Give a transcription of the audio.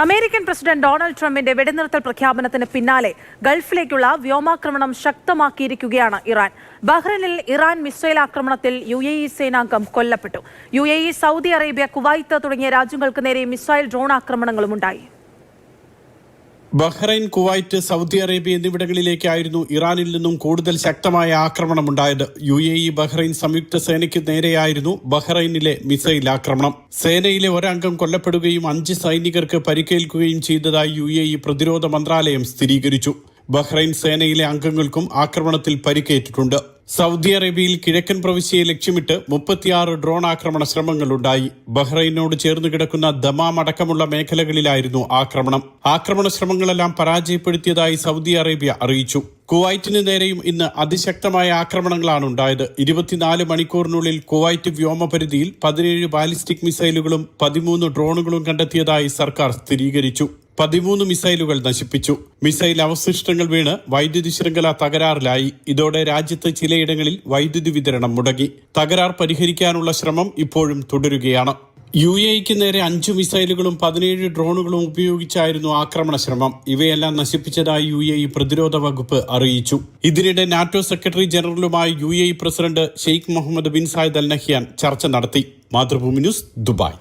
American president Donald ട്രംപിന്റെ വെടിനിർത്തൽ പ്രഖ്യാപനത്തിന് പിന്നാലെ ഗൾഫിലേക്കുള്ള വ്യോമാക്രമണം ശക്തമാക്കിയിരിക്കുകയാണ് ഇറാൻ. ബഹ്റൈനിൽ ഇറാൻ മിസൈൽ ആക്രമണത്തിൽ UAE സേനാംഗം കൊല്ലപ്പെട്ടു. UAE, സൗദി അറേബ്യ, കുവൈത്ത് തുടങ്ങിയ രാജ്യങ്ങൾക്ക് നേരെ മിസൈൽ ഡ്രോൺ ആക്രമണങ്ങളും ഉണ്ടായി. ബഹ്റൈൻ, കുവൈറ്റ്, സൗദി അറേബ്യ എന്നിവിടങ്ങളിലേക്കായിരുന്നു ഇറാനിൽ നിന്നും കൂടുതൽ ശക്തമായ ആക്രമണമുണ്ടായത്. UAE, ബഹ്റൈൻ സംയുക്ത സേനയ്ക്ക് നേരെയായിരുന്നു ബഹ്റൈനിലെ മിസൈൽ ആക്രമണം. സേനയിലെ ഒരംഗം കൊല്ലപ്പെടുകയും 5 സൈനികർക്ക് പരിക്കേൽക്കുകയും ചെയ്തതായി UAE പ്രതിരോധ മന്ത്രാലയം സ്ഥിരീകരിച്ചു. ബഹ്റൈൻ സേനയിലെ അംഗങ്ങൾക്കും ആക്രമണത്തിൽ പരിക്കേറ്റിട്ടുണ്ട്. സൗദി അറേബ്യയിൽ കിഴക്കൻ പ്രവിശ്യയെ ലക്ഷ്യമിട്ട് 36 ഡ്രോൺ ആക്രമണ ശ്രമങ്ങളുണ്ടായി. ബഹ്റൈനോട് ചേർന്ന് കിടക്കുന്ന ദമാം അടക്കമുള്ള മേഖലകളിലായിരുന്നു ആക്രമണം. ആക്രമണ ശ്രമങ്ങളെല്ലാം പരാജയപ്പെടുത്തിയതായി സൗദി അറേബ്യ അറിയിച്ചു. കുവൈറ്റിന് നേരെയും ഇന്ന് അതിശക്തമായ ആക്രമണങ്ങളാണ് ഉണ്ടായത്. 24 മണിക്കൂറിനുള്ളിൽ കുവൈറ്റ് വ്യോമപരിധിയിൽ 17 ബാലിസ്റ്റിക് മിസൈലുകളും 13 ഡ്രോണുകളും കണ്ടെത്തിയതായി സർക്കാർ സ്ഥിരീകരിച്ചു. 13 മിസൈലുകൾ നശിപ്പിച്ചു. മിസൈൽ അവശിഷ്ടങ്ങൾ വീണ് വൈദ്യുതി ശൃംഖല തകരാറിലായി. ഇതോടെ രാജ്യത്ത് ചിലയിടങ്ങളിൽ വൈദ്യുതി വിതരണം മുടങ്ങി. തകരാർ പരിഹരിക്കാനുള്ള ശ്രമം ഇപ്പോഴും തുടരുകയാണ്. UAEക്ക് നേരെ 5 മിസൈലുകളും 17 ഡ്രോണുകളും ഉപയോഗിച്ചായിരുന്നു ആക്രമണ ശ്രമം. ഇവയെല്ലാം നശിപ്പിച്ചതായി UAE പ്രതിരോധ വകുപ്പ് അറിയിച്ചു. ഇതിനിടെ നാറ്റോ സെക്രട്ടറി ജനറലുമായി UAE president Sheikh Mohammed bin Zayed Al Nahyan ചർച്ച നടത്തി. Mathrubhumi news, Dubai.